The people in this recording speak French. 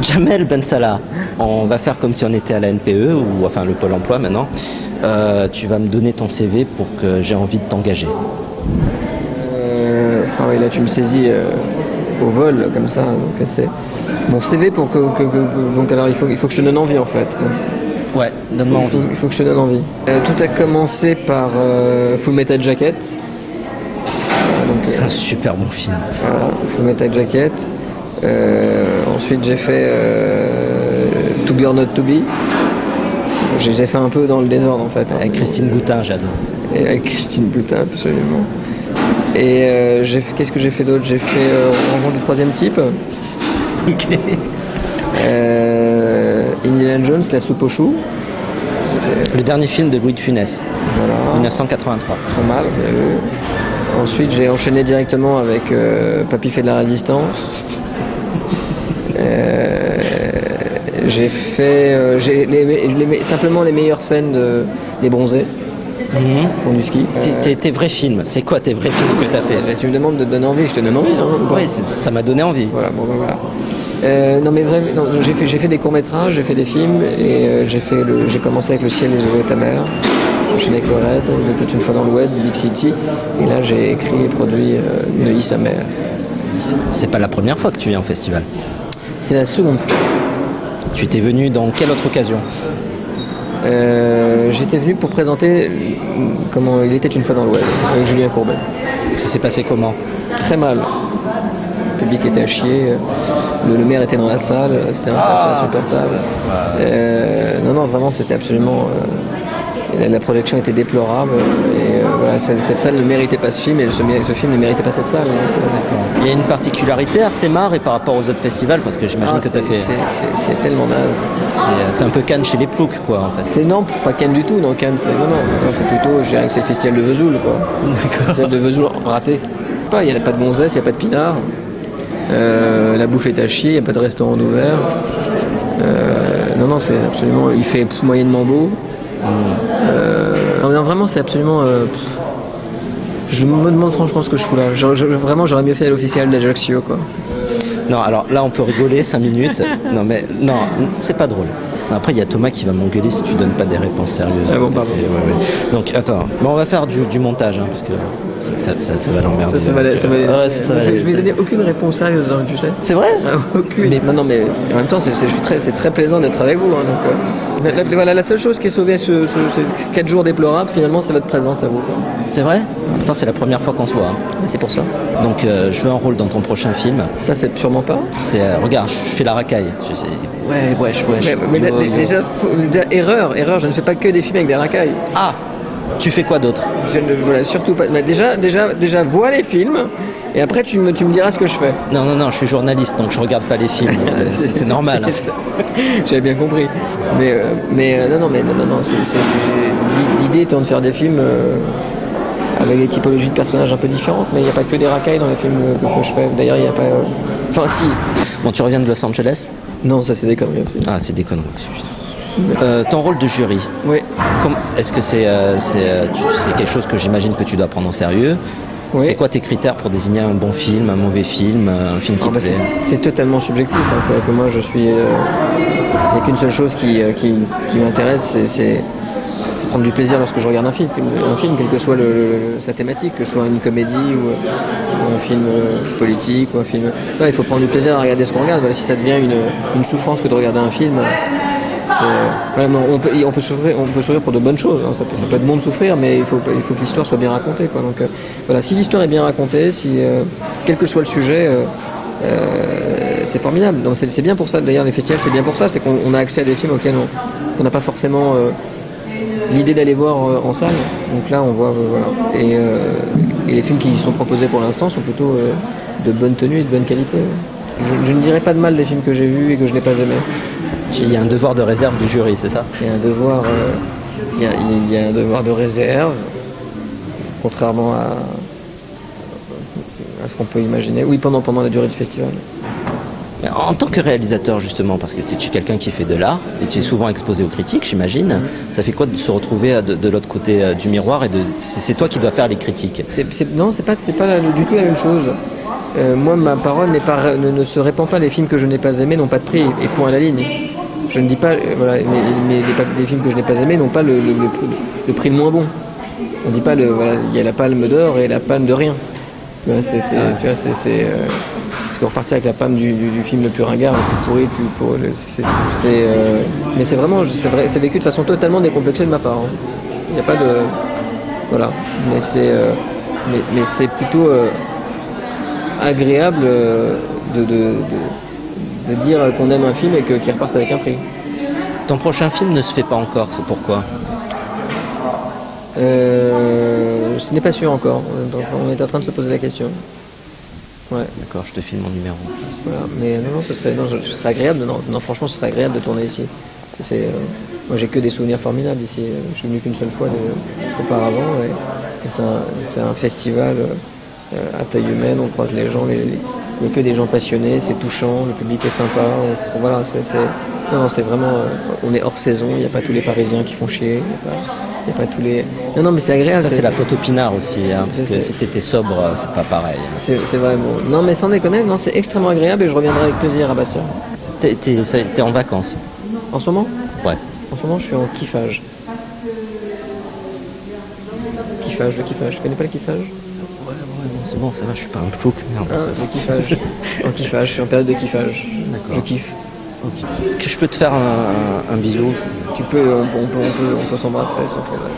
Jamel Ben Salah, on va faire comme si on était à la NPE, ou enfin le Pôle emploi maintenant. Tu vas me donner ton CV pour que j'ai envie de t'engager. Oui, là tu me saisis au vol comme ça. Donc c'est mon CV pour que donc alors il faut que je te donne envie en fait. Ouais, donne-moi envie. Il faut que je te donne envie. Tout a commencé par Full Metal Jacket. C'est un super bon film. Voilà, Full Metal Jacket. Ensuite j'ai fait To Be or Not To Be. J'ai fait un peu dans le désordre en fait. Avec Christine Boutin, j'adore. Et avec Christine Boutin, absolument. Et qu'est-ce que j'ai fait d'autre? J'ai fait Rencontre du troisième type. Ok. Indiana Jones, La soupe aux choux. Le dernier film de Louis de Funès. Voilà. 1983. Pas mal, bien vu. Ensuite j'ai enchaîné directement avec Papy fait de la résistance. J'ai fait simplement les meilleures scènes des bronzés. Font du ski. Tes vrais films, c'est quoi tes vrais films que tu as fait? Tu me demandes de te donner envie, je te donne envie. Oui, ça m'a donné envie. Voilà, bon ben voilà. Non mais vraiment, j'ai fait des courts-métrages, j'ai fait des films et j'ai commencé avec Le ciel et les eaux de ta mère. J'ai enchaîné avec Le Raid, Il était une fois dans le web, Big City. Et là j'ai écrit et produit Neuilly sa mère. C'est pas la première fois que tu viens au festival. C'est la seconde fois. Tu étais venu dans quelle autre occasion? J'étais venu pour présenter comment Il était une fois dans le web avec Julien Courbet. Ça s'est passé comment? Très mal. Le public était à chier, le maire était dans la salle, c'était insupportable. Non, vraiment, c'était absolument... la projection était déplorable et voilà, cette salle ne méritait pas ce film et ce film ne méritait pas cette salle. Il y a une particularité à Artemare et par rapport aux autres festivals, parce que j'imagine que tu as fait... C'est tellement naze. C'est un peu Cannes chez les ploucs, quoi, en fait. Non, pas Cannes du tout. Non, Cannes, c'est plutôt, je dirais que c'est le festival de Vesoul, quoi. Le festival de Vesoul raté. Il n'y a pas de gonzesse, il n'y a pas de pinard. La bouffe est à chier, il n'y a pas de restaurant ouvert. Non, c'est absolument... Il fait moyennement beau. Non, vraiment, c'est absolument... je me demande franchement ce que je fous là. Vraiment, j'aurais mieux fait à l'officiel d'Ajaccio, quoi. Non, alors là, on peut rigoler 5 minutes. Non, c'est pas drôle. Après, il y a Thomas qui va m'engueuler si tu donnes pas des réponses sérieuses. Ah bon, pardon. Ouais. Donc, attends. On va faire du montage, hein, parce que ça va l'emmerder. Je vais donner aucune réponse sérieuse, hein, tu sais. C'est vrai? Aucune. Mais en même temps, c'est très plaisant d'être avec vous. Hein, donc, voilà, la seule chose qui est sauvée ces 4 jours déplorables, finalement, c'est votre présence à vous. Quoi. C'est vrai? Pourtant, c'est la première fois qu'on se voit. Hein. Mais c'est pour ça. Donc, je veux un rôle dans ton prochain film. Ça, c'est sûrement pas. Regarde, je fais la racaille. Wesh. Mais déjà, erreur, je ne fais pas que des films avec des racailles. Ah! Tu fais quoi d'autre? Je ne voilà, surtout pas. Mais déjà, vois les films et après tu me diras ce que je fais. Non, je suis journaliste donc je regarde pas les films. C'est normal. J'avais bien compris. Mais non. L'idée étant de faire des films avec des typologies de personnages un peu différentes, mais il n'y a pas que des racailles dans les films que je fais. D'ailleurs, il n'y a pas. Enfin, si. Bon, tu reviens de Los Angeles? Non, ça c'est des conneries aussi. Ah, c'est des conneries. Ton rôle de jury, oui. Est-ce que c'est quelque chose que j'imagine que tu dois prendre au sérieux? Oui. C'est quoi tes critères pour désigner un bon film, un mauvais film, un film qui te plaît? C'est totalement subjectif. Hein. C'est-à-dire que moi, je suis... Il n'y a qu'une seule chose qui m'intéresse, c'est prendre du plaisir lorsque je regarde un film, quelle que soit sa thématique, que ce soit une comédie ou un film politique ou un film... Ouais, il faut prendre du plaisir à regarder ce qu'on regarde. Voilà, si ça devient une souffrance que de regarder un film... on peut souffrir pour de bonnes choses, hein. Ça peut être bon de souffrir, mais il faut que l'histoire soit bien racontée, quoi. Donc voilà, si l'histoire est bien racontée, quel que soit le sujet, c'est formidable. Donc c'est bien pour ça, d'ailleurs les festivals c'est bien pour ça, c'est qu'on a accès à des films auxquels on n'a pas forcément l'idée d'aller voir en salle. Donc là on voit voilà. Et les films qui sont proposés pour l'instant sont plutôt de bonne tenue et de bonne qualité. Je ne dirais pas de mal des films que j'ai vus et que je n'ai pas aimés. Il y a un devoir de réserve du jury, c'est ça? Il y a un devoir, il y a un devoir de réserve, contrairement à ce qu'on peut imaginer. Oui, pendant la durée du festival. En tant que réalisateur, justement, parce que tu es quelqu'un qui fait de l'art et tu es souvent exposé aux critiques, j'imagine, ça fait quoi de se retrouver de l'autre côté du miroir et c'est toi qui dois faire les critiques? Non, c'est pas du tout la même chose. Moi, ma parole ne se répand pas. Les films que je n'ai pas aimés n'ont pas de prix, et point à la ligne. Je ne dis pas, voilà, les films que je n'ai pas aimés n'ont pas le prix le moins bon. On ne dit pas, voilà, il y a la palme d'or et la palme de rien. Tu vois, parce qu'on repartit avec la palme du film le plus ringard, le plus pourri, mais c'est vraiment, c'est vécu de façon totalement décomplexée de ma part. Hein. Il n'y a pas de, voilà, mais c'est plutôt agréable de dire qu'on aime un film et qu'il reparte avec un prix. Ton prochain film ne se fait pas encore, c'est pourquoi? Ce n'est pas sûr encore. On est en train de se poser la question. Ouais. D'accord, je te file mon numéro. Voilà. Mais non, ce serait agréable. Non, franchement, ce serait agréable de tourner ici. Moi, j'ai que des souvenirs formidables ici. Je suis venu qu'une seule fois auparavant. Et c'est un festival à taille humaine. On croise les gens. Il n'y a que des gens passionnés. C'est touchant. Le public est sympa. Voilà, non, c'est vraiment. On est hors saison. Il n'y a pas tous les Parisiens qui font chier. Il n'y a pas tous les. Non, mais c'est agréable. Ça, c'est la photo pinard aussi, hein, parce que si t'étais sobre, c'est pas pareil. C'est vrai, bon. Non, mais sans déconner, non, c'est extrêmement agréable et je reviendrai avec plaisir à Bastia. T'es en vacances? En ce moment? Ouais. En ce moment, je suis en kiffage. Le kiffage. Tu connais pas le kiffage? Ouais, bon, c'est bon, ça va, je suis pas un plouc, merde. Le kiffage. En kiffage, je suis en période de kiffage. D'accord. Je kiffe. Okay. Est-ce que je peux te faire un bisou? Tu peux, on peut s'embrasser sans problème.